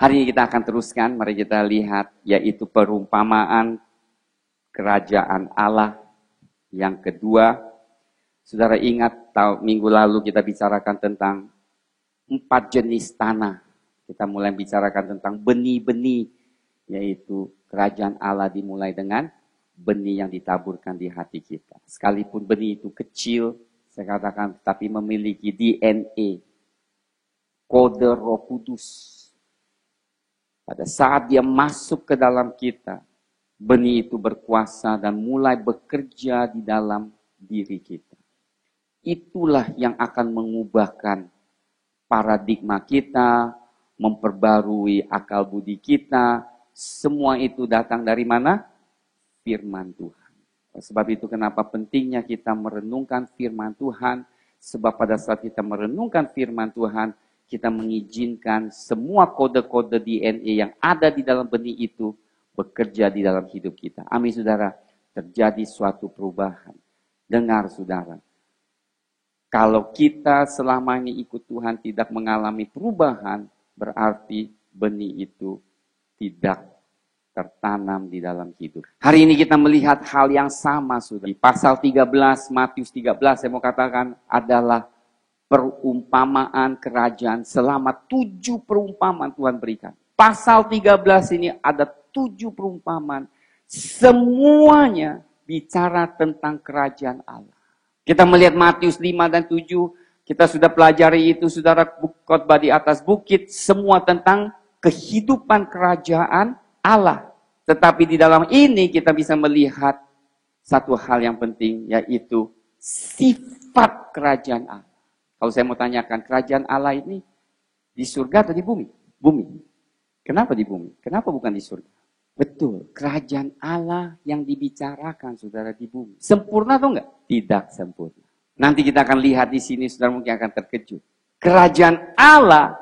Hari ini kita akan teruskan, mari kita lihat, yaitu perumpamaan kerajaan Allah yang kedua. Saudara ingat, minggu lalu kita bicarakan tentang 4 jenis tanah. Kita mulai bicarakan tentang benih-benih, yaitu kerajaan Allah dimulai dengan benih yang ditaburkan di hati kita. Sekalipun benih itu kecil, saya katakan, tapi memiliki DNA, kode Roh Kudus. Pada saat dia masuk ke dalam kita, benih itu berkuasa dan mulai bekerja di dalam diri kita. Itulah yang akan mengubahkan paradigma kita, memperbarui akal budi kita. Semua itu datang dari mana? Firman Tuhan. Sebab itu kenapa pentingnya kita merenungkan firman Tuhan. Sebab pada saat kita merenungkan firman Tuhan, kita mengizinkan semua kode-kode DNA yang ada di dalam benih itu bekerja di dalam hidup kita. Amin, saudara. Terjadi suatu perubahan. Dengar, saudara. Kalau kita selama ini ikut Tuhan tidak mengalami perubahan, berarti benih itu tidak tertanam di dalam hidup. Hari ini kita melihat hal yang sama, saudara. Di pasal 13, Matius 13, saya mau katakan adalah perumpamaan kerajaan. Selama 7 perumpamaan Tuhan berikan. Pasal 13 ini ada 7 perumpamaan. Semuanya bicara tentang kerajaan Allah. Kita melihat Matius 5 dan 7. Kita sudah pelajari itu, saudara, khotbah di atas bukit. Semua tentang kehidupan kerajaan Allah. Tetapi di dalam ini kita bisa melihat satu hal yang penting, yaitu sifat kerajaan Allah. Kalau saya mau tanyakan, kerajaan Allah ini di surga atau di bumi? Bumi. Kenapa di bumi? Kenapa bukan di surga? Betul, kerajaan Allah yang dibicarakan, saudara, di bumi. Sempurna atau enggak? Tidak sempurna. Nanti kita akan lihat di sini, saudara mungkin akan terkejut. Kerajaan Allah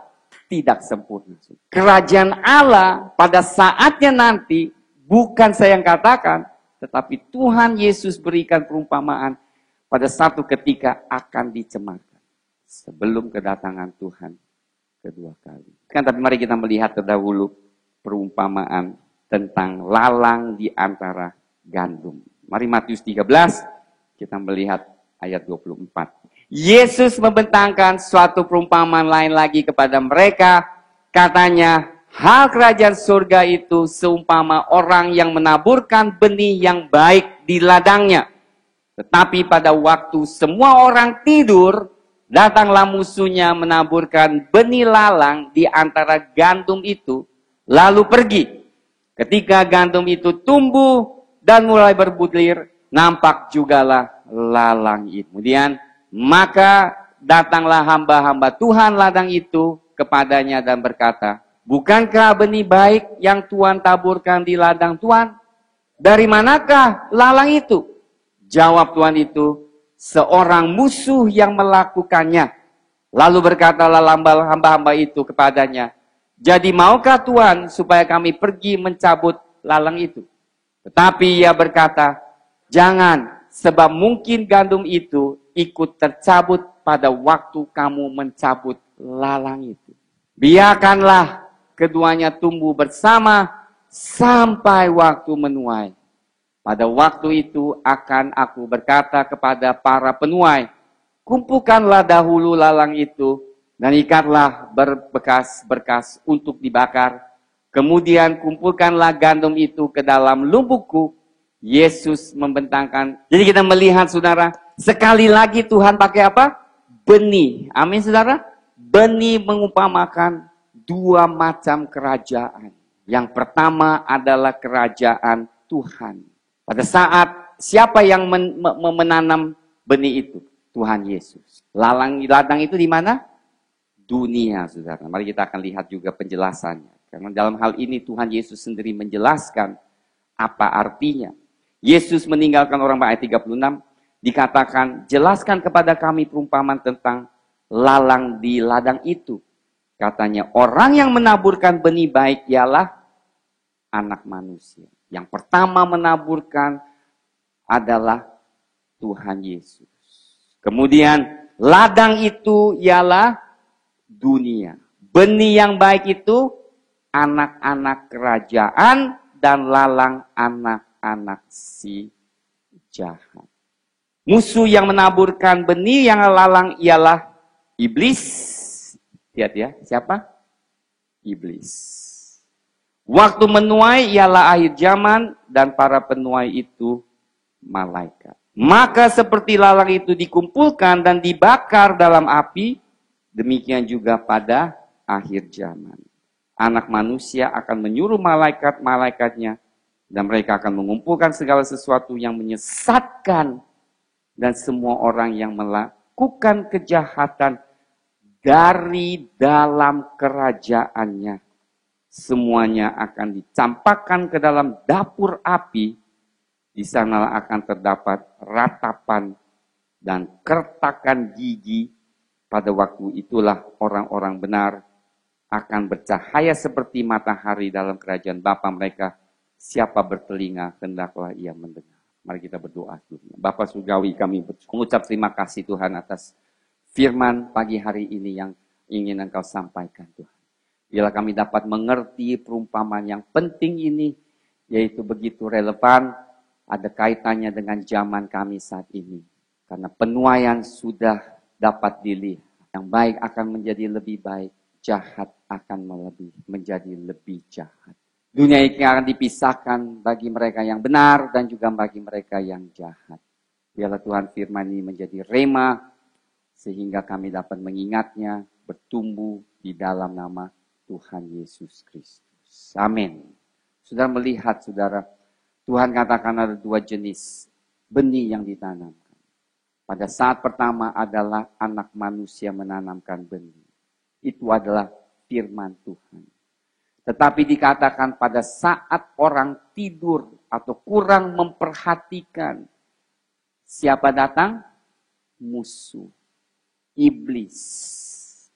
tidak sempurna. Kerajaan Allah pada saatnya nanti, bukan saya yang katakan, tetapi Tuhan Yesus berikan perumpamaan pada satu ketika akan dicemarkan. Sebelum kedatangan Tuhan kedua kali. Tapi mari kita melihat terdahulu perumpamaan tentang lalang di antara gandum. Mari Matius 13, kita melihat ayat 24. Yesus membentangkan suatu perumpamaan lain lagi kepada mereka. Katanya, hal kerajaan surga itu seumpama orang yang menaburkan benih yang baik di ladangnya. Tetapi pada waktu semua orang tidur, datanglah musuhnya menaburkan benih lalang di antara gandum itu, lalu pergi. Ketika gandum itu tumbuh dan mulai berbulir, nampak jugalah lalang itu. Kemudian, maka datanglah hamba-hamba Tuhan ladang itu kepadanya dan berkata, bukankah benih baik yang Tuhan taburkan di ladang Tuhan? Dari manakah lalang itu? Jawab Tuhan itu, seorang musuh yang melakukannya. Lalu berkatalah hamba-hamba itu kepadanya, jadi maukah Tuhan supaya kami pergi mencabut lalang itu? Tetapi ia berkata, jangan, sebab mungkin gandum itu ikut tercabut pada waktu kamu mencabut lalang itu. Biarkanlah keduanya tumbuh bersama sampai waktu menuai. Pada waktu itu akan aku berkata kepada para penuai, kumpulkanlah dahulu lalang itu dan ikatlah berbekas-berkas untuk dibakar. Kemudian kumpulkanlah gandum itu ke dalam lumbukku. Yesus membentangkan. Jadi kita melihat, saudara, sekali lagi Tuhan pakai apa? Benih. Amin, saudara. Benih mengumpamakan 2 macam kerajaan. Yang pertama adalah kerajaan Tuhan. Pada saat siapa yang menanam benih itu? Tuhan Yesus. Ladang itu di mana? Dunia, saudara. Mari kita akan lihat juga penjelasannya. Karena dalam hal ini Tuhan Yesus sendiri menjelaskan apa artinya. Yesus meninggalkan orang ayat 36. Dikatakan, jelaskan kepada kami perumpamaan tentang lalang di ladang itu. Katanya, orang yang menaburkan benih baik ialah anak manusia. Yang pertama menaburkan adalah Tuhan Yesus. Kemudian ladang itu ialah dunia. Benih yang baik itu anak-anak kerajaan dan lalang anak-anak si jahat. Musuh yang menaburkan benih yang lalang ialah iblis. Lihat ya, siapa? Iblis. Waktu menuai ialah akhir zaman dan para penuai itu malaikat. Maka seperti lalang itu dikumpulkan dan dibakar dalam api, demikian juga pada akhir zaman. Anak manusia akan menyuruh malaikat-malaikatnya dan mereka akan mengumpulkan segala sesuatu yang menyesatkan dan semua orang yang melakukan kejahatan dari dalam kerajaannya. Semuanya akan dicampakkan ke dalam dapur api. Di sanalah akan terdapat ratapan dan kertakan gigi. Pada waktu itulah orang-orang benar akan bercahaya seperti matahari dalam kerajaan Bapa mereka. Siapa bertelinga, hendaklah ia mendengar. Mari kita berdoa dulu. Bapa surgawi, kami mengucap terima kasih Tuhan atas firman pagi hari ini yang ingin Engkau sampaikan Tuhan. Biarlah kami dapat mengerti perumpamaan yang penting ini, yaitu begitu relevan, ada kaitannya dengan zaman kami saat ini. Karena penuaian sudah dapat dilihat. Yang baik akan menjadi lebih baik, jahat akan menjadi lebih jahat. Dunia ini akan dipisahkan bagi mereka yang benar dan juga bagi mereka yang jahat. Biarlah Tuhan firman ini menjadi rema, sehingga kami dapat mengingatnya, bertumbuh di dalam nama Tuhan Yesus Kristus. Amin. Saudara melihat, saudara, Tuhan katakan ada dua jenis benih yang ditanamkan. Pada saat pertama adalah anak manusia menanamkan benih. Itu adalah firman Tuhan. Tetapi dikatakan pada saat orang tidur atau kurang memperhatikan, siapa datang? Musuh. Iblis.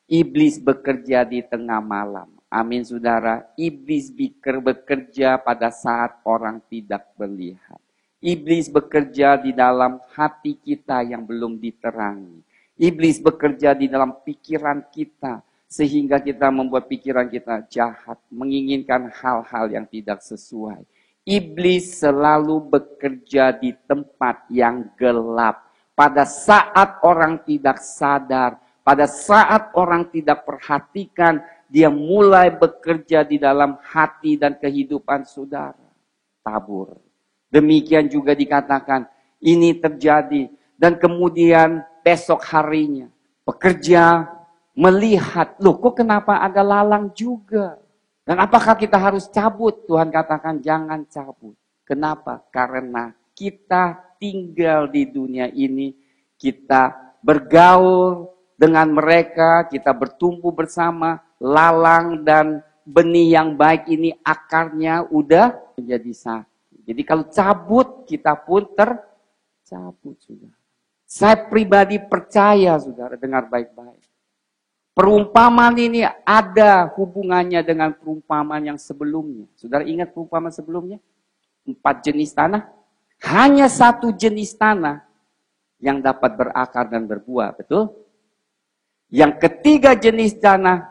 Iblis bekerja di tengah malam. Amin saudara. Iblis bekerja pada saat orang tidak melihat. Iblis bekerja di dalam hati kita yang belum diterangi. Iblis bekerja di dalam pikiran kita. Sehingga kita membuat pikiran kita jahat. Menginginkan hal-hal yang tidak sesuai. Iblis selalu bekerja di tempat yang gelap. Pada saat orang tidak sadar. Pada saat orang tidak perhatikan, dia mulai bekerja di dalam hati dan kehidupan saudara. Tabur. Demikian juga dikatakan, ini terjadi. Dan kemudian besok harinya, pekerja melihat, loh kok kenapa ada lalang juga? Dan apakah kita harus cabut? Tuhan katakan jangan cabut. Kenapa? Karena kita tinggal di dunia ini, kita bergaul dengan mereka, kita bertumbuh bersama, lalang dan benih yang baik ini akarnya udah menjadi satu. Jadi kalau cabut, kita pun tercabut, saudara. Saya pribadi percaya, saudara, dengar baik-baik. Perumpamaan ini ada hubungannya dengan perumpamaan yang sebelumnya. Saudara ingat perumpamaan sebelumnya? 4 jenis tanah. Hanya 1 jenis tanah yang dapat berakar dan berbuah, betul? Yang ketiga jenis tanah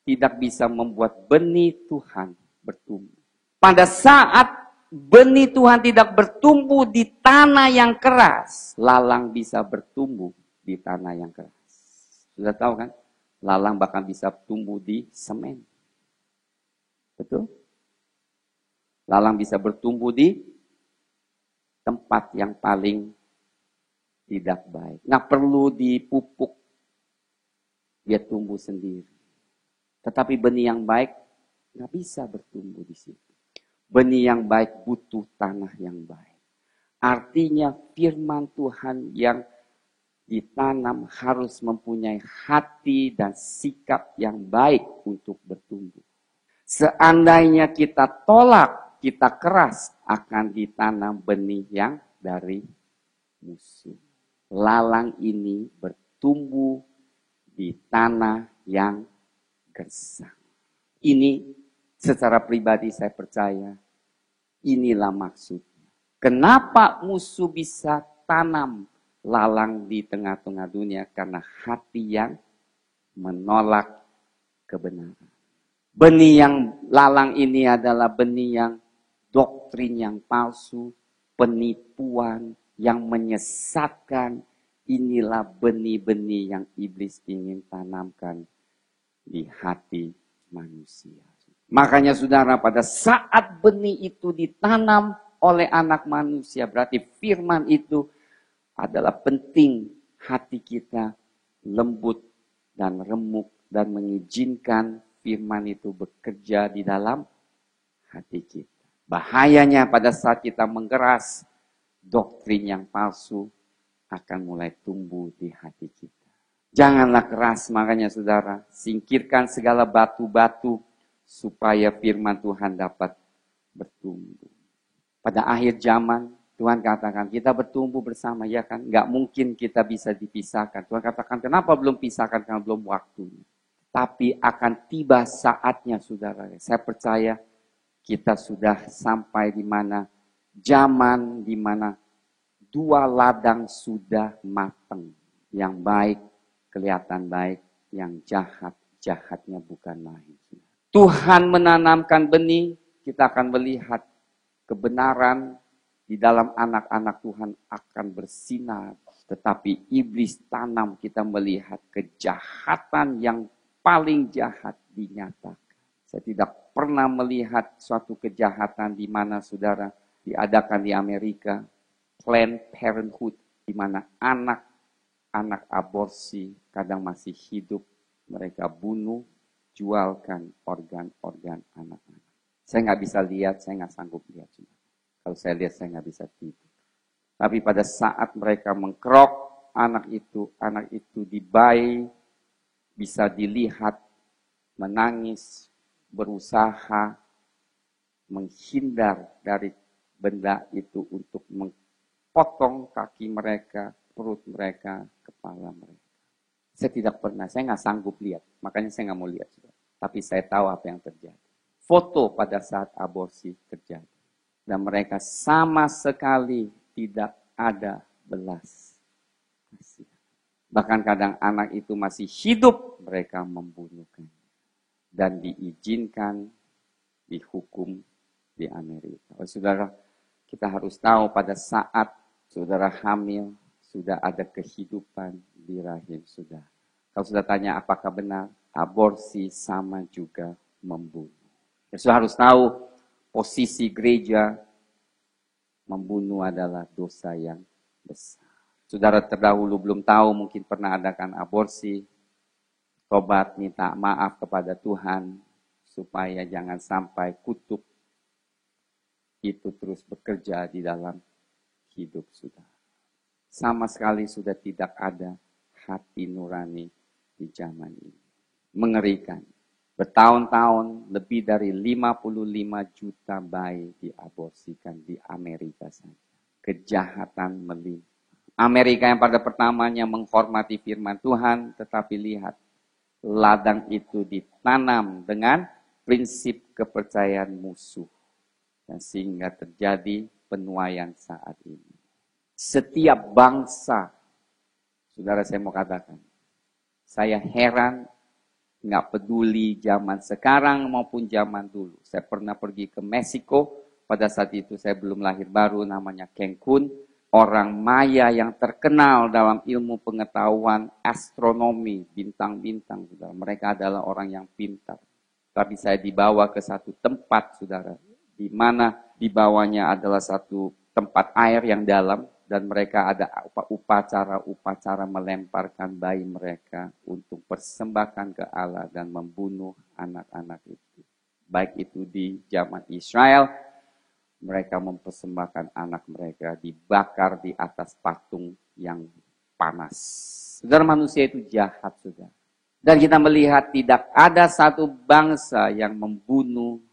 tidak bisa membuat benih Tuhan bertumbuh. Pada saat benih Tuhan tidak bertumbuh di tanah yang keras, lalang bisa bertumbuh di tanah yang keras. Sudah tahu kan? Lalang bahkan bisa tumbuh di semen. Betul? Lalang bisa bertumbuh di tempat yang paling tidak baik. Nggak perlu dipupuk. Dia tumbuh sendiri. Tetapi benih yang baik nggak bisa bertumbuh di situ. Benih yang baik butuh tanah yang baik. Artinya firman Tuhan yang ditanam harus mempunyai hati dan sikap yang baik untuk bertumbuh. Seandainya kita tolak, kita keras, akan ditanam benih yang dari musuh. Lalang ini bertumbuh di tanah yang gersang. Ini secara pribadi saya percaya, inilah maksudnya. Kenapa musuh bisa tanam lalang di tengah-tengah dunia? Karena hati yang menolak kebenaran. Benih yang lalang ini adalah benih yang doktrin yang palsu, penipuan yang menyesatkan. Inilah benih-benih yang iblis ingin tanamkan di hati manusia. Makanya saudara, pada saat benih itu ditanam oleh anak manusia, berarti firman itu adalah penting hati kita lembut dan remuk dan mengizinkan firman itu bekerja di dalam hati kita. Bahayanya pada saat kita menggeras, doktrin yang palsu akan mulai tumbuh di hati kita. Janganlah keras, makanya saudara, singkirkan segala batu-batu supaya firman Tuhan dapat bertumbuh. Pada akhir zaman, Tuhan katakan kita bertumbuh bersama, ya kan? Nggak mungkin kita bisa dipisahkan. Tuhan katakan, kenapa belum pisahkan? Karena belum waktunya. Tapi akan tiba saatnya, saudara. Saya percaya kita sudah sampai di mana zaman di mana dua ladang sudah matang. Yang baik kelihatan baik, yang jahat, jahatnya bukan lain. Tuhan menanamkan benih, kita akan melihat kebenaran di dalam anak-anak Tuhan akan bersinar. Tetapi iblis tanam, kita melihat kejahatan yang paling jahat dinyatakan. Saya tidak pernah melihat suatu kejahatan di mana saudara diadakan di Amerika, Planned Parenthood, di mana anak aborsi kadang masih hidup, mereka bunuh, jualkan organ-organ anak-anak. Saya nggak bisa lihat, saya nggak sanggup lihat. Kalau saya lihat, saya nggak bisa tidur. Tapi pada saat mereka mengkerok anak itu dibayi, bisa dilihat, menangis, berusaha menghindar dari benda itu untuk potong kaki mereka, perut mereka, kepala mereka. Saya tidak pernah, saya nggak sanggup lihat. Makanya saya nggak mau lihat juga. Tapi saya tahu apa yang terjadi. Foto pada saat aborsi terjadi. Dan mereka sama sekali tidak ada belas kasih. Bahkan kadang anak itu masih hidup, mereka membunuhkan. Dan diizinkan dihukum di Amerika. Saudara, kita harus tahu pada saat saudara hamil, sudah ada kehidupan di rahim saudara. Kalau sudah tanya apakah benar, aborsi sama juga membunuh. Saudara harus tahu posisi gereja, membunuh adalah dosa yang besar. Saudara terdahulu belum tahu, mungkin pernah adakan aborsi, tobat, minta maaf kepada Tuhan, supaya jangan sampai kutuk itu terus bekerja di dalam hidup saudara. Sama sekali sudah tidak ada hati nurani di zaman ini. Mengerikan. Bertahun-tahun lebih dari 55 juta bayi diaborsikan di Amerika saja. Kejahatan melimpah. Amerika yang pada pertamanya menghormati firman Tuhan, tetapi lihat, ladang itu ditanam dengan prinsip kepercayaan musuh. Dan sehingga terjadi penuaian saat ini. Setiap bangsa, saudara saya mau katakan, saya heran, nggak peduli zaman sekarang maupun zaman dulu. Saya pernah pergi ke Meksiko, pada saat itu saya belum lahir baru, namanya Cancun. Orang Maya yang terkenal dalam ilmu pengetahuan astronomi, bintang-bintang, saudara. Mereka adalah orang yang pintar. Tapi saya dibawa ke satu tempat, saudara, di mana di bawahnya adalah satu tempat air yang dalam, dan mereka ada upacara melemparkan bayi mereka untuk persembahkan ke Allah dan membunuh anak-anak itu. Baik itu di zaman Israel, mereka mempersembahkan anak mereka dibakar di atas patung yang panas. Saudara, manusia itu jahat, saudara. Dan kita melihat tidak ada satu bangsa yang membunuh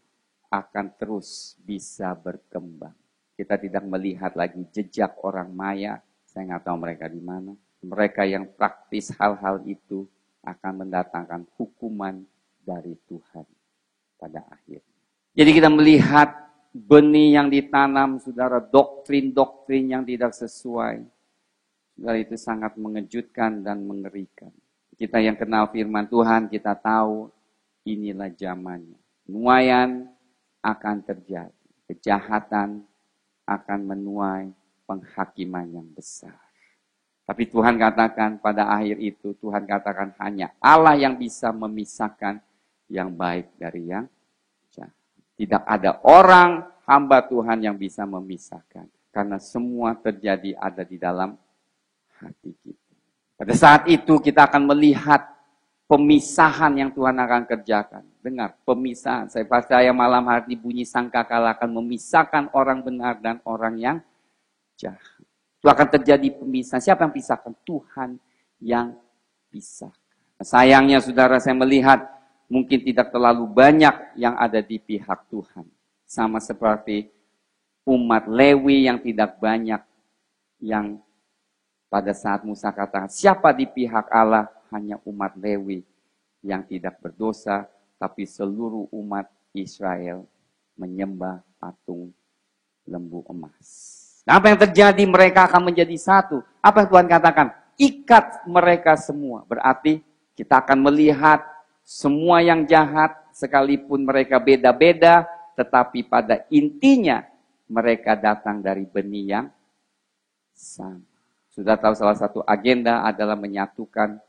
akan terus bisa berkembang. Kita tidak melihat lagi jejak orang Maya. Saya nggak tahu mereka di mana. Mereka yang praktis hal-hal itu akan mendatangkan hukuman dari Tuhan pada akhirnya. Jadi kita melihat benih yang ditanam, saudara, doktrin-doktrin yang tidak sesuai. Saudara, itu sangat mengejutkan dan mengerikan. Kita yang kenal firman Tuhan, kita tahu inilah zamannya. Penuaian akan terjadi. Kejahatan akan menuai penghakiman yang besar. Tapi Tuhan katakan pada akhir itu, Tuhan katakan hanya Allah yang bisa memisahkan yang baik dari yang jahat. Tidak ada orang hamba Tuhan yang bisa memisahkan. Karena semua terjadi ada di dalam hati kita. Pada saat itu kita akan melihat pemisahan yang Tuhan akan kerjakan. Dengar, pemisahan. Saya percaya malam hari bunyi sangkakala akan memisahkan orang benar dan orang yang jahat. Itu akan terjadi pemisahan. Siapa yang pisahkan? Tuhan yang pisahkan. Sayangnya saudara, saya melihat mungkin tidak terlalu banyak yang ada di pihak Tuhan. Sama seperti umat Lewi yang tidak banyak, yang pada saat Musa katakan, siapa di pihak Allah? Hanya umat Lewi yang tidak berdosa, tapi seluruh umat Israel menyembah patung lembu emas. Nah, apa yang terjadi? Mereka akan menjadi satu. Apa yang Tuhan katakan? Ikat mereka semua. Berarti kita akan melihat semua yang jahat, sekalipun mereka beda-beda, tetapi pada intinya mereka datang dari benih yang sama. Sudah tahu salah satu agenda adalah menyatukan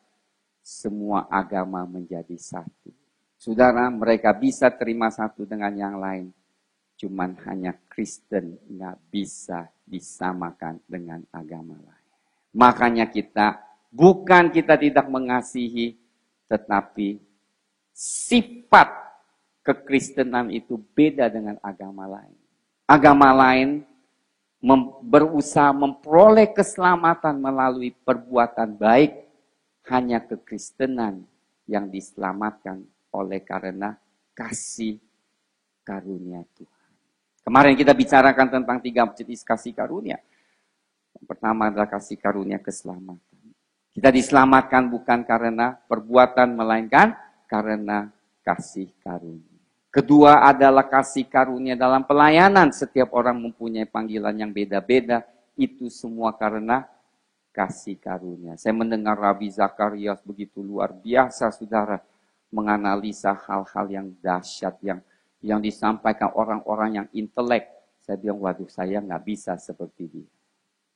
semua agama menjadi satu. Saudara, mereka bisa terima satu dengan yang lain. Cuman hanya Kristen nggak bisa disamakan dengan agama lain. Makanya bukan kita tidak mengasihi, tetapi sifat kekristenan itu beda dengan agama lain. Agama lain berusaha memperoleh keselamatan melalui perbuatan baik, hanya kekristenan yang diselamatkan oleh karena kasih karunia Tuhan. Kemarin kita bicarakan tentang 3 jenis kasih karunia. Yang pertama adalah kasih karunia keselamatan. Kita diselamatkan bukan karena perbuatan, melainkan karena kasih karunia. Kedua adalah kasih karunia dalam pelayanan. Setiap orang mempunyai panggilan yang beda-beda. Itu semua karena kasih karunia. Saya mendengar Rabi Zakarias begitu luar biasa, saudara, menganalisa hal-hal yang dahsyat, yang disampaikan orang-orang yang intelek. Saya bilang, waduh, saya nggak bisa seperti dia.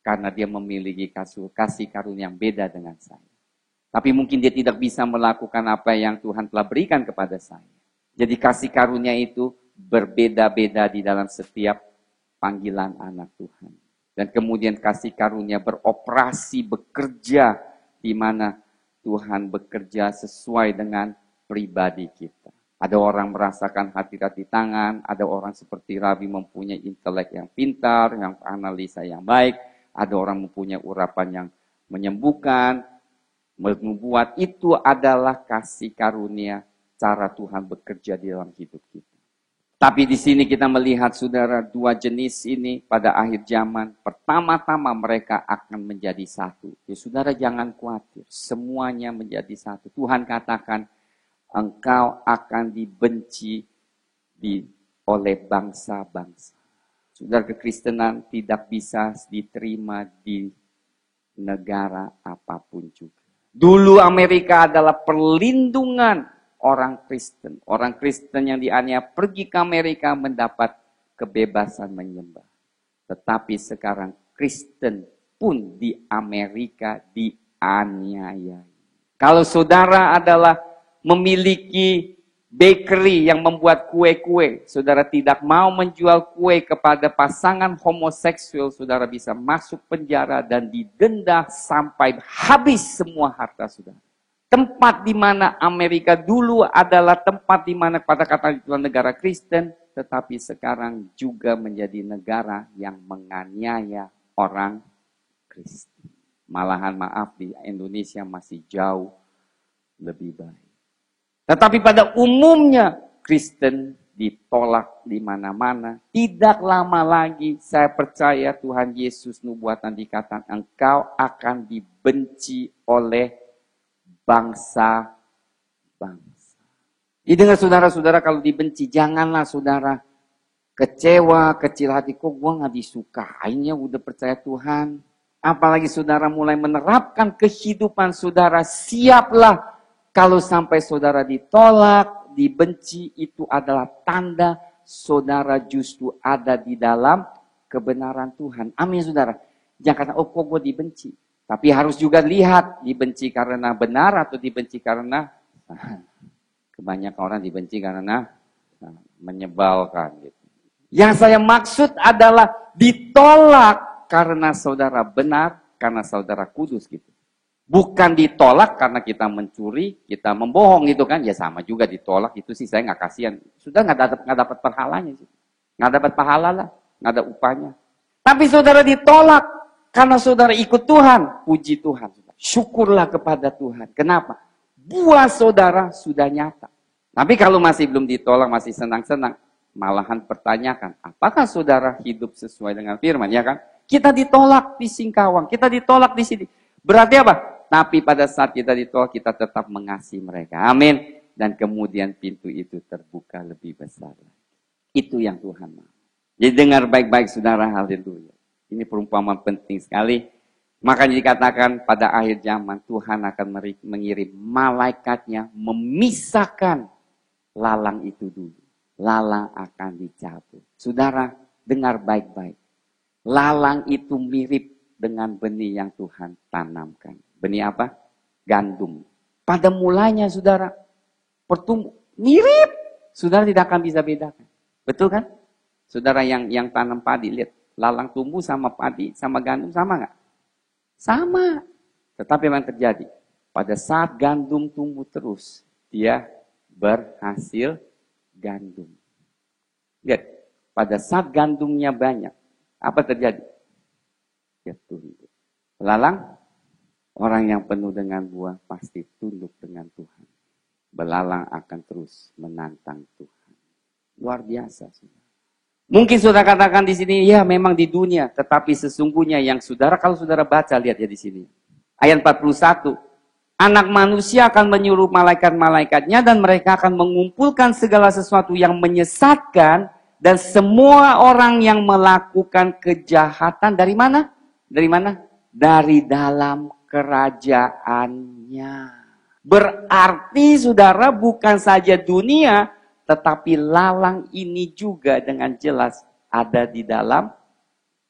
Karena dia memiliki kasih karunia yang beda dengan saya. Tapi mungkin dia tidak bisa melakukan apa yang Tuhan telah berikan kepada saya. Jadi kasih karunia itu berbeda-beda di dalam setiap panggilan anak Tuhan. Dan kemudian kasih karunia beroperasi, bekerja, di mana Tuhan bekerja sesuai dengan pribadi kita. Ada orang merasakan hati-hati tangan, ada orang seperti Rabi mempunyai intelek yang pintar, yang analisa yang baik, ada orang mempunyai urapan yang menyembuhkan, membuat. Itu adalah kasih karunia, cara Tuhan bekerja di dalam hidup kita. Tapi di sini kita melihat, saudara, 2 jenis ini pada akhir zaman. Pertama-tama mereka akan menjadi satu. Ya, saudara, jangan khawatir, semuanya menjadi satu. Tuhan katakan, engkau akan dibenci oleh bangsa-bangsa. Saudara, kekristenan tidak bisa diterima di negara apapun juga. Dulu Amerika adalah perlindungan orang Kristen. Orang Kristen yang dianiaya pergi ke Amerika mendapat kebebasan menyembah. Tetapi sekarang Kristen pun di Amerika dianiaya. Kalau saudara adalah memiliki bakery yang membuat kue-kue, saudara tidak mau menjual kue kepada pasangan homoseksual, saudara bisa masuk penjara dan didenda sampai habis semua harta saudara. Tempat di mana Amerika dulu adalah tempat di mana pada kata itu negara Kristen, tetapi sekarang juga menjadi negara yang menganiaya orang Kristen. Malahan maaf, di Indonesia masih jauh lebih baik. Tetapi pada umumnya Kristen ditolak di mana-mana. Tidak lama lagi saya percaya Tuhan Yesus nubuatan dikatakan engkau akan dibenci oleh bangsa-bangsa. Jadi dengan saudara-saudara kalau dibenci, janganlah saudara kecewa, kecil hati. Kok gue gak disukain ya udah percaya Tuhan. Apalagi saudara mulai menerapkan kehidupan saudara, siaplah kalau sampai saudara ditolak, dibenci itu adalah tanda saudara justru ada di dalam kebenaran Tuhan. Amin saudara. Jangan kata, oh kok gue dibenci. Tapi harus juga lihat, dibenci karena benar atau dibenci karena kebanyakan orang dibenci karena menyebalkan. Gitu. Yang saya maksud adalah ditolak karena saudara benar, karena saudara kudus gitu. Bukan ditolak karena kita mencuri, kita membohong gitu kan. Ya sama juga ditolak, itu sih saya nggak kasihan. Sudah nggak dapat pahalanya sih. Nggak dapat pahala lah, nggak ada upahnya. Tapi saudara ditolak karena saudara ikut Tuhan. Puji Tuhan. Syukurlah kepada Tuhan. Kenapa? Buah saudara sudah nyata. Tapi kalau masih belum ditolak, masih senang-senang. Malahan pertanyakan, apakah saudara hidup sesuai dengan firman? Ya kan? Kita ditolak di Singkawang, kita ditolak di sini. Berarti apa? Tapi pada saat kita ditolak, kita tetap mengasihi mereka. Amin. Dan kemudian pintu itu terbuka lebih besar. Itu yang Tuhan mau. Jadi dengar baik-baik saudara, haleluya. Ini perumpamaan penting sekali. Makanya dikatakan pada akhir zaman Tuhan akan mengirim malaikatnya memisahkan lalang itu dulu. Lalang akan dicabut. Saudara, dengar baik-baik. Lalang itu mirip dengan benih yang Tuhan tanamkan. Benih apa? Gandum. Pada mulanya saudara, pertumbuh mirip. Saudara tidak akan bisa bedakan. Betul kan? Saudara yang tanam padi, lihat. Lalang tumbuh sama padi, sama gandum, sama nggak? Sama. Tetapi apa yang terjadi? Pada saat gandum tumbuh terus, dia berhasil gandum. Lihat, pada saat gandumnya banyak, apa terjadi? Dia tunduk. Lalang, orang yang penuh dengan buah pasti tunduk dengan Tuhan. Belalang akan terus menantang Tuhan. Luar biasa, saudara. Mungkin saudara katakan di sini, ya memang di dunia, tetapi sesungguhnya yang saudara, kalau saudara baca, lihat ya di sini. Ayat 41. Anak manusia akan menyuruh malaikat-malaikatnya dan mereka akan mengumpulkan segala sesuatu yang menyesatkan dan semua orang yang melakukan kejahatan dari mana? Dari mana? Dari dalam kerajaannya. Berarti saudara bukan saja dunia, tetapi lalang ini juga dengan jelas ada di dalam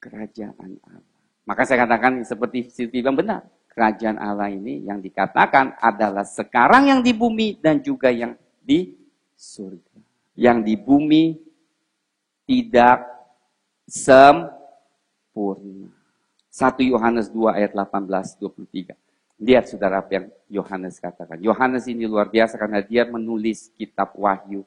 kerajaan Allah. Maka saya katakan seperti Silvi bilang benar. Kerajaan Allah ini yang dikatakan adalah sekarang yang di bumi dan juga yang di surga. Yang di bumi tidak sempurna. 1 Yohanes 2 ayat 18-23. Lihat saudara apa yang Yohanes katakan. Yohanes ini luar biasa karena dia menulis kitab Wahyu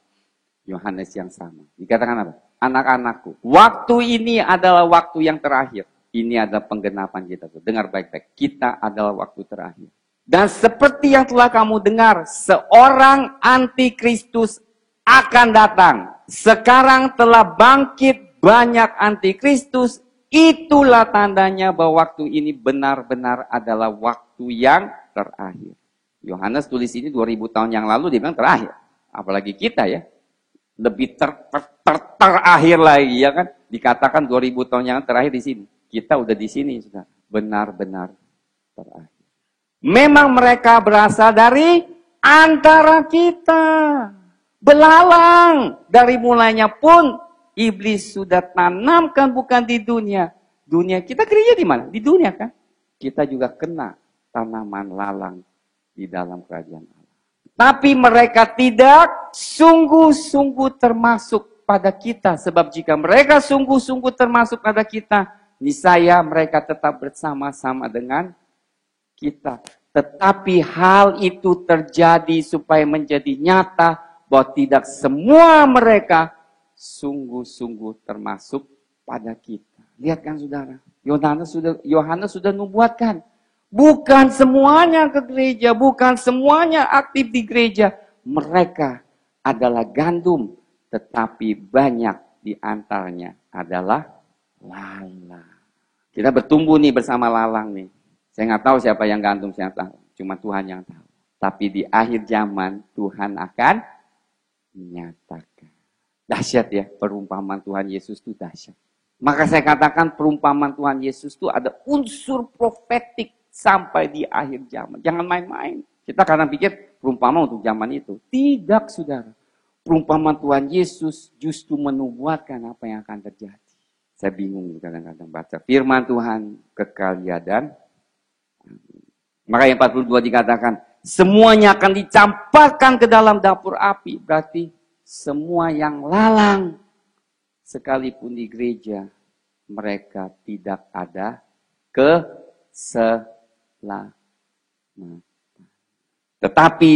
Yohanes yang sama. Dikatakan apa? Anak-anakku, waktu ini adalah waktu yang terakhir. Ini adalah penggenapan kita. Dengar baik-baik. Kita adalah waktu terakhir. Dan seperti yang telah kamu dengar, seorang antikristus akan datang. Sekarang telah bangkit banyak antikristus. Itulah tandanya bahwa waktu ini benar-benar adalah waktu yang terakhir. Yohanes tulis ini 2000 tahun yang lalu, dia bilang terakhir. Apalagi kita ya. Lebih terakhir lagi ya kan. Dikatakan 2000 tahun yang terakhir di sini. Kita udah di sini sudah. Benar-benar terakhir. Memang mereka berasal dari antara kita. Belalang. Dari mulanya pun iblis sudah tanamkan bukan di dunia. Dunia kita gereja di mana? Di dunia kan. Kita juga kena tanaman lalang di dalam kerajaan Allah. Tapi mereka tidak sungguh-sungguh termasuk pada kita. Sebab jika mereka sungguh-sungguh termasuk pada kita, niscaya mereka tetap bersama-sama dengan kita. Tetapi hal itu terjadi supaya menjadi nyata bahwa tidak semua mereka sungguh-sungguh termasuk pada kita. Lihat kan saudara, Yohanes sudah nubuatkan. Bukan semuanya ke gereja, bukan semuanya aktif di gereja. Mereka adalah gandum, tetapi banyak di antaranya adalah lalang. Kita bertumbuh nih bersama lalang nih. Saya nggak tahu siapa yang gandum, saya tahu. Cuma Tuhan yang tahu. Tapi di akhir zaman Tuhan akan menyatakan. Dahsyat ya, perumpamaan Tuhan Yesus itu dahsyat. Maka saya katakan perumpamaan Tuhan Yesus itu ada unsur profetik sampai di akhir zaman. Jangan main-main. Kita kadang pikir perumpamaan untuk zaman itu. Tidak, saudara. perumpamaan Tuhan Yesus justru menubuatkan apa yang akan terjadi. Saya bingung kadang-kadang baca firman Tuhan, kekal ya dan makanya 42 dikatakan, semuanya akan dicampakkan ke dalam dapur api. Berarti semua yang lalang, sekalipun di gereja, mereka tidak ada keselamatan. Tetapi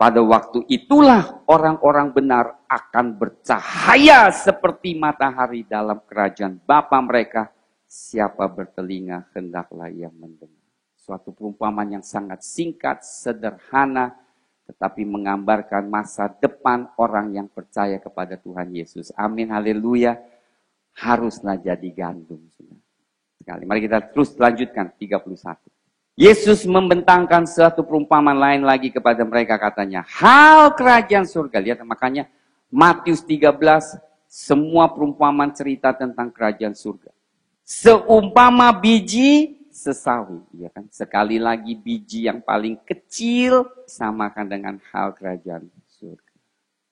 pada waktu itulah orang-orang benar akan bercahaya seperti matahari dalam kerajaan Bapa mereka. Siapa bertelinga, hendaklah ia mendengar. Suatu perumpamaan yang sangat singkat, sederhana, tetapi menggambarkan masa depan orang yang percaya kepada Tuhan Yesus. Amin, haleluya. Haruslah jadi gandum. Sekali. Mari kita terus lanjutkan, 31. Yesus membentangkan suatu perumpamaan lain lagi kepada mereka, katanya, hal kerajaan surga. Lihat, makanya Matius 13, semua perumpamaan cerita tentang kerajaan surga. Seumpama biji sesawi, ya kan? Sekali lagi biji yang paling kecil samakan dengan hal kerajaan surga.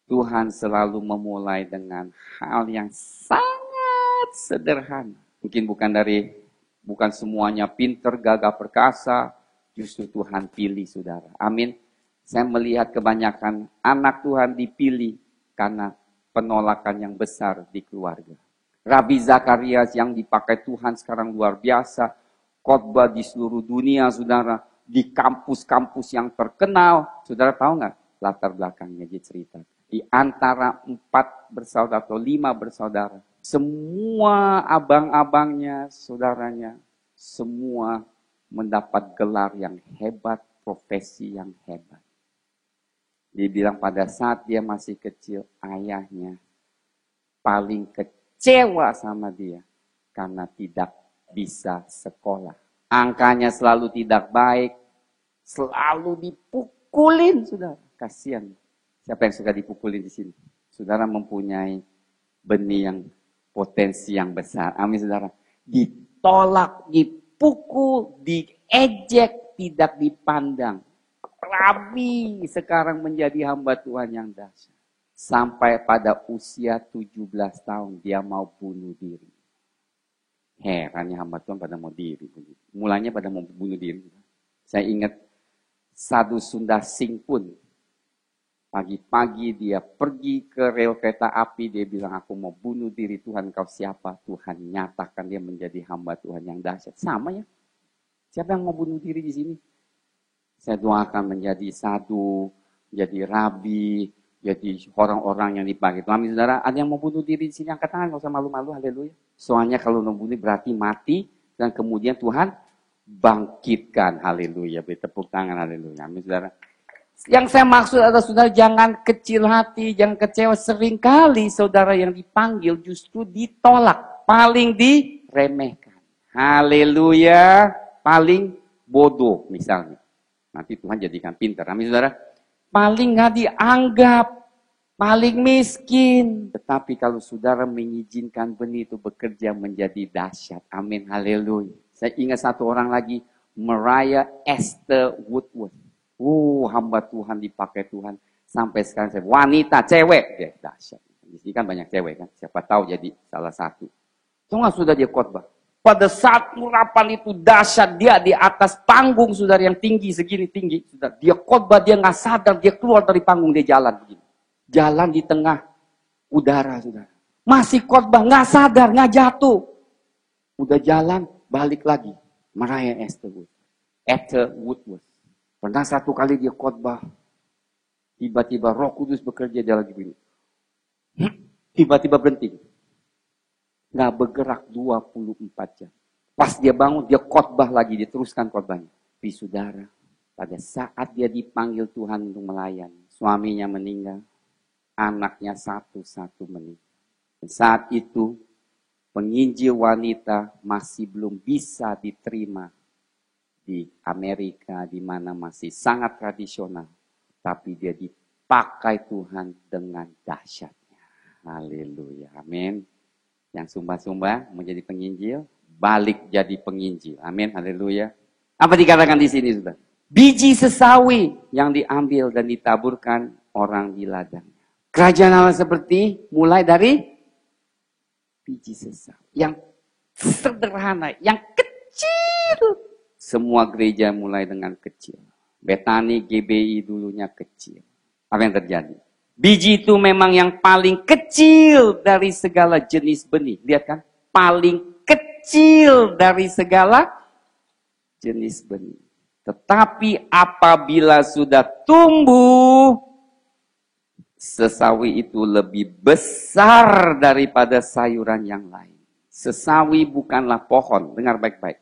Tuhan selalu memulai dengan hal yang sangat sederhana. Mungkin bukan semuanya pinter, gagah perkasa, justru Tuhan pilih saudara. Amin. Saya melihat kebanyakan anak Tuhan dipilih karena penolakan yang besar di keluarga. Rabi Zakarias yang dipakai Tuhan sekarang luar biasa. Khotbah di seluruh dunia, saudara. Di kampus-kampus yang terkenal. Saudara tahu nggak latar belakangnya dia cerita? Di antara 4 bersaudara atau 5 bersaudara. Semua abang-abangnya, saudaranya, semua mendapat gelar yang hebat, profesi yang hebat. Dia bilang pada saat dia masih kecil, ayahnya paling kecewa sama dia karena tidak bisa sekolah. Angkanya selalu tidak baik, selalu dipukulin, saudara. Kasihan. Siapa yang suka dipukulin di sini? Saudara mempunyai benih yang potensi yang besar. Amin, saudara. Ditolak, dipukul, diejek, tidak dipandang. Rabi sekarang menjadi hamba Tuhan yang dahsyat. Sampai pada usia 17 tahun dia mau bunuh diri. Herannya hamba Tuhan pada mau diri. Mulanya pada mau bunuh diri. Saya ingat Sadhu Sundar Singh pun. Pagi-pagi dia pergi ke rel kereta api. Dia bilang, aku mau bunuh diri. Tuhan, kau siapa? Tuhan nyatakan dia menjadi hamba Tuhan yang dahsyat. Sama ya. Siapa yang mau bunuh diri di sini? Saya doakan menjadi sadhu, jadi rabi, jadi orang-orang yang dipakai Tuhan. Amin, saudara. Ada yang mau bunuh diri di sini? Angkat tangan, gak usah malu-malu. Haleluya. Soalnya kalau mau bunuh berarti mati. Dan kemudian Tuhan bangkitkan. Haleluya. Beri tepuk tangan. Haleluya. Amin, saudara. Yang saya maksud adalah saudara jangan kecil hati, jangan kecewa. Seringkali saudara yang dipanggil justru ditolak. Paling diremehkan. Haleluya. Paling bodoh misalnya. Nanti Tuhan jadikan pintar. Amin, saudara. Paling gak dianggap. Paling miskin. Tetapi kalau saudara mengizinkan benih itu bekerja menjadi dahsyat. Amin, haleluya. Saya ingat satu orang lagi. Mariah Esther Woodworth. Hamba Tuhan dipakai Tuhan. Sampai sekarang saya wanita, cewek. Ya, dahsyat. Di sini kan banyak cewek kan. Siapa tahu jadi salah satu. Tahu nggak sudah dia khotbah? Pada saat urapan itu dahsyat, dia di atas panggung, saudara, yang tinggi, segini tinggi. Saudara. Dia khotbah, dia nggak sadar, dia keluar dari panggung, dia jalan begini. Jalan di tengah udara, saudara. Masih khotbah, nggak sadar, nggak jatuh. Udah jalan, balik lagi. Mariah Esther Woodworth. Pernah satu kali dia khotbah, tiba-tiba Roh Kudus bekerja, dia lagi begini. Tiba-tiba berhenti. Nggak bergerak 24 jam. Pas dia bangun, dia khotbah lagi, dia teruskan khotbahnya. Tapi saudara, pada saat dia dipanggil Tuhan untuk melayani, suaminya meninggal, anaknya satu-satu meninggal. Dan saat itu, penginjil wanita masih belum bisa diterima di Amerika, di mana masih sangat tradisional. Tapi dia dipakai Tuhan dengan dahsyatnya. Haleluya, amin. Yang sumbah-sumbah menjadi penginjil, balik jadi penginjil. Amin, haleluya. Apa dikatakan di sini, saudara? Biji sesawi yang diambil dan ditaburkan orang di ladangnya. Kerajaan Allah seperti mulai dari biji sesawi. Yang sederhana, yang kecil. Semua gereja mulai dengan kecil. Betani, GBI dulunya kecil. Apa yang terjadi? Biji itu memang yang paling kecil dari segala jenis benih. Lihat kan? Paling kecil dari segala jenis benih. Tetapi apabila sudah tumbuh, sesawi itu lebih besar daripada sayuran yang lain. Sesawi bukanlah pohon. Dengar baik-baik.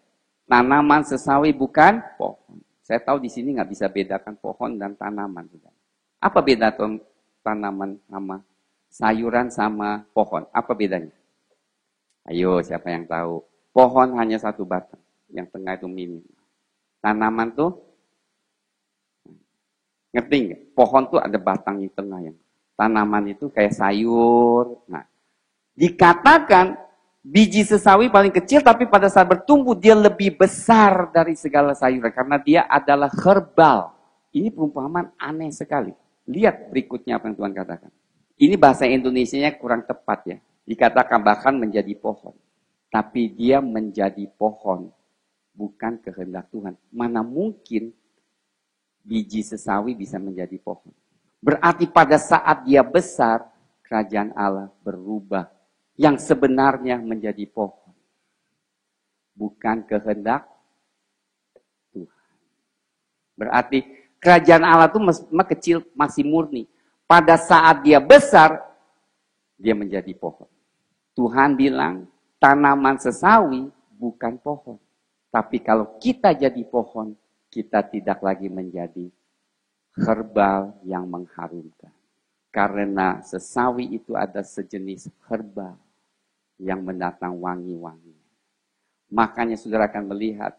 Tanaman sesawi bukan pohon. Saya tahu di sini nggak bisa bedakan pohon dan tanaman. Apa beda tanaman sama sayuran sama pohon? Apa bedanya? Ayo, siapa yang tahu? Pohon hanya satu batang. Yang tengah itu minim. Tanaman tuh, ngerti nggak? Pohon tuh ada batang di tengah yang. Tanaman itu kayak sayur. Nah, dikatakan biji sesawi paling kecil, tapi pada saat bertumbuh dia lebih besar dari segala sayuran. Karena dia adalah herbal. Ini perumpamaan aneh sekali. Lihat berikutnya apa yang Tuhan katakan. Ini bahasa Indonesianya kurang tepat ya. Dikatakan bahkan menjadi pohon. Tapi dia menjadi pohon. Bukan kehendak Tuhan. Mana mungkin biji sesawi bisa menjadi pohon. Berarti pada saat dia besar, kerajaan Allah berubah. Yang sebenarnya menjadi pohon. Bukan kehendak Tuhan. Berarti kerajaan Allah itu kecil, masih murni. Pada saat dia besar, dia menjadi pohon. Tuhan bilang, tanaman sesawi bukan pohon. Tapi kalau kita jadi pohon, kita tidak lagi menjadi herbal yang mengharumkan. Karena sesawi itu ada sejenis herbal yang mendatang wangi-wangi. Makanya saudara akan melihat,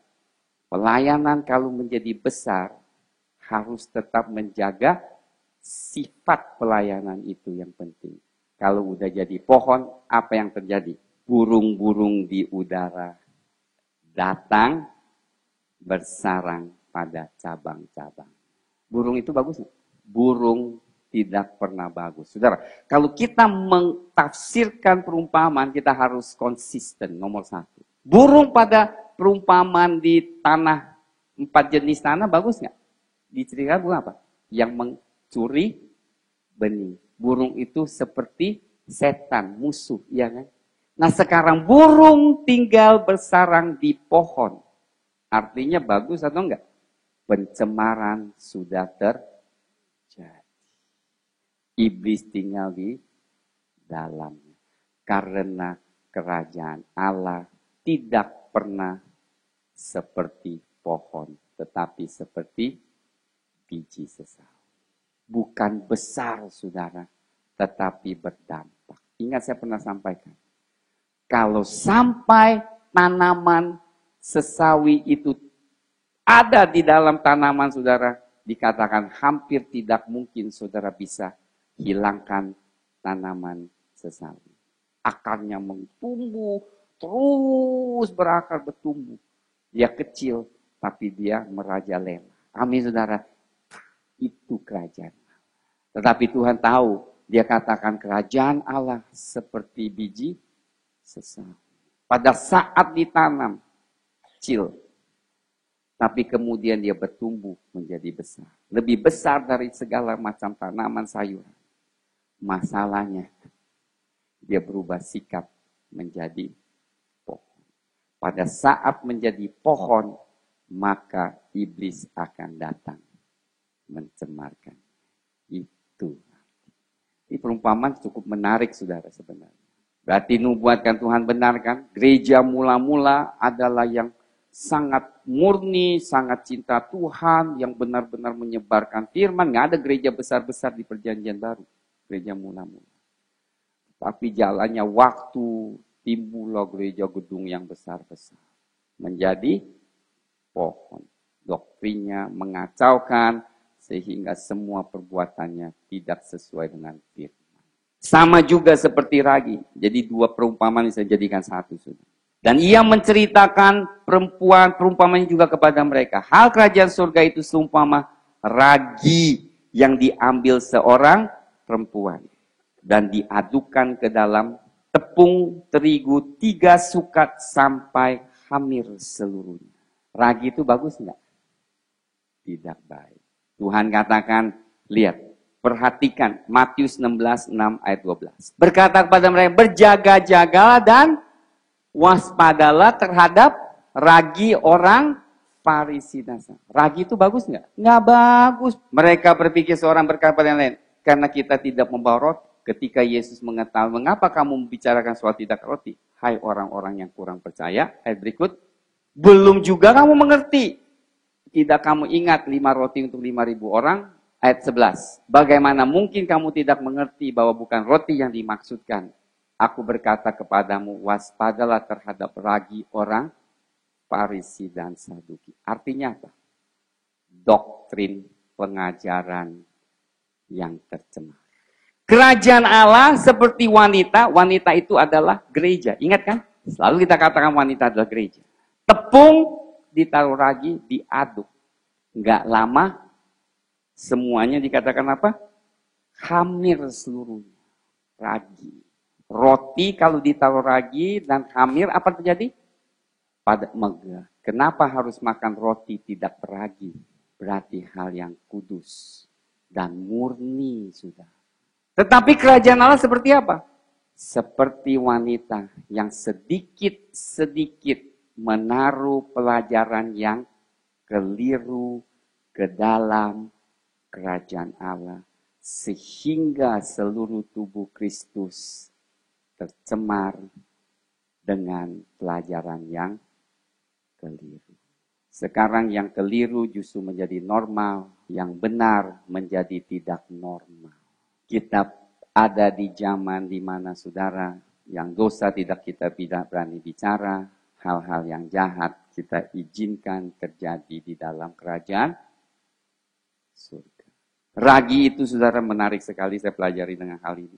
pelayanan kalau menjadi besar, harus tetap menjaga sifat pelayanan itu yang penting. Kalau udah jadi pohon, apa yang terjadi? Burung-burung di udara datang bersarang pada cabang-cabang. Burung itu bagus nggak? Burung tidak pernah bagus. Saudara, kalau kita mentafsirkan perumpamaan, kita harus konsisten, nomor satu. Burung pada perumpamaan di tanah, 4 jenis tanah, bagus nggak? Diceritakan burung apa? Yang mencuri benih. Burung itu seperti setan, musuh, ya kan? Nah sekarang burung tinggal bersarang di pohon. Artinya bagus atau enggak? Pencemaran sudah terjadi. Iblis tinggal di dalamnya. Karena kerajaan Allah tidak pernah seperti pohon, tetapi seperti biji sesawi. Bukan besar, saudara, tetapi berdampak. Ingat saya pernah sampaikan. Kalau sampai tanaman sesawi itu ada di dalam tanaman saudara, dikatakan hampir tidak mungkin saudara bisa hilangkan tanaman sesawi. Akarnya tumbuh, terus berakar bertumbuh. Dia kecil, tapi dia merajalela. Amin saudara. Itu kerajaan. Tetapi Tuhan tahu, dia katakan kerajaan Allah seperti biji sesawi. Pada saat ditanam, kecil. Tapi kemudian dia bertumbuh menjadi besar. Lebih besar dari segala macam tanaman sayuran. Masalahnya, dia berubah sikap menjadi pohon. Pada saat menjadi pohon, maka iblis akan datang mencemarkan. Itu. Ini perumpamaan cukup menarik, saudara, sebenarnya. Berarti nubuatkan Tuhan benar kan? Gereja mula-mula adalah yang sangat murni, sangat cinta Tuhan, yang benar-benar menyebarkan firman. Nggak ada gereja besar-besar di perjanjian baru. Gereja mula-mula. Tapi jalannya waktu, timbullah gereja gedung yang besar-besar. Menjadi pohon. Doktrinnya mengacaukan, sehingga semua perbuatannya tidak sesuai dengan firman. Sama juga seperti ragi. Jadi 2 perumpamaan yang saya jadikan satu. Dan ia menceritakan perumpamaan juga kepada mereka. Hal kerajaan surga itu seumpama ragi yang diambil seorang perempuan. dan diadukan ke dalam tepung terigu 3 sukat sampai hamir seluruhnya. Ragi itu bagus enggak? Tidak baik. Tuhan katakan, lihat, perhatikan Matius 16, 6 ayat 12. Berkata kepada mereka, berjaga-jagalah dan waspadalah terhadap ragi orang Farisi dan Saduki. Ragi itu bagus enggak? Enggak bagus. Mereka berpikir seorang berkata pada yang lain, karena kita tidak membawa roti. Ketika Yesus mengetahui, mengapa kamu membicarakan soal tidak roti? Hai orang-orang yang kurang percaya. Ayat berikut, belum juga kamu mengerti. Tidak kamu ingat 5 roti untuk 5.000 orang? Ayat 11. Bagaimana mungkin kamu tidak mengerti bahwa bukan roti yang dimaksudkan? Aku berkata kepadamu, waspadalah terhadap ragi orang Farisi dan Saduki. Artinya apa? Doktrin pengajaran yang tercemar. Kerajaan Allah seperti wanita. Wanita itu adalah gereja. Ingat kan? Selalu kita katakan wanita adalah gereja. Tepung ditaruh ragi, diaduk. Enggak lama, semuanya dikatakan apa? Hamir seluruhnya. Ragi. Roti kalau ditaruh ragi dan hamir, apa terjadi? Pada megah. Kenapa harus makan roti tidak beragi? Berarti hal yang kudus dan murni sudah. Tetapi kerajaan Allah seperti apa? Seperti wanita yang sedikit-sedikit menaruh pelajaran yang keliru ke dalam kerajaan Allah. Sehingga seluruh tubuh Kristus tercemar dengan pelajaran yang keliru. Sekarang yang keliru justru menjadi normal, yang benar menjadi tidak normal. Kita ada di zaman di mana saudara, yang dosa tidak kita berani bicara, hal-hal yang jahat kita izinkan terjadi di dalam kerajaan surga. Ragi itu saudara menarik sekali, saya pelajari dengan hal ini.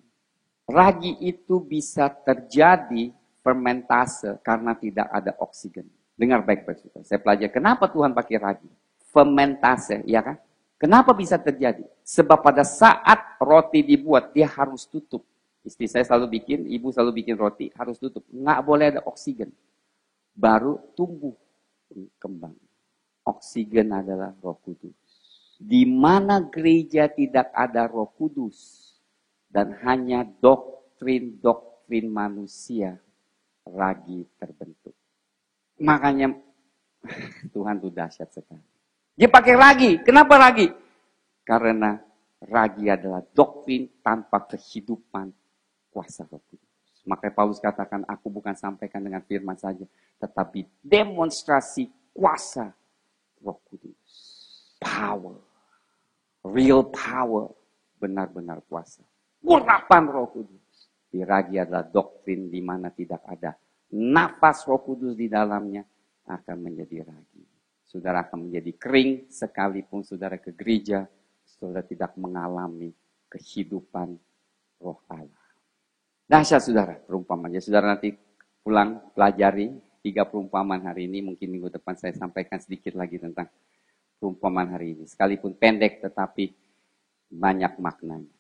Ragi itu bisa terjadi fermentase karena tidak ada oksigen. Dengar baik-baik saudara. Saya pelajari kenapa Tuhan pakai ragi. Fermentase, ya kan? Kenapa bisa terjadi? Sebab pada saat roti dibuat, dia harus tutup. Istri saya selalu bikin, ibu selalu bikin roti, harus tutup. Nggak boleh ada oksigen. Baru tumbuh kembang. Oksigen adalah Roh Kudus. Di mana gereja tidak ada Roh Kudus dan hanya doktrin-doktrin manusia, ragi terbentuk. Makanya Tuhan itu dahsyat sekali. Dia pakai ragi. Kenapa ragi? Karena ragi adalah doktrin tanpa kehidupan kuasa Roh Kudus. Makanya Paulus katakan, aku bukan sampaikan dengan firman saja, tetapi demonstrasi kuasa Roh Kudus. Power. Real power. Benar-benar kuasa. Urapan Roh Kudus. Di ragi adalah doktrin di mana tidak ada nafas Roh Kudus di dalamnya, akan menjadi ragi. Saudara akan menjadi kering sekalipun saudara ke gereja, saudara tidak mengalami kehidupan Roh Allah. Dahsyat saudara, perumpamaan. Ya, saudara nanti pulang pelajari 3 perumpamaan hari ini. Mungkin minggu depan saya sampaikan sedikit lagi tentang perumpamaan hari ini. Sekalipun pendek tetapi banyak maknanya.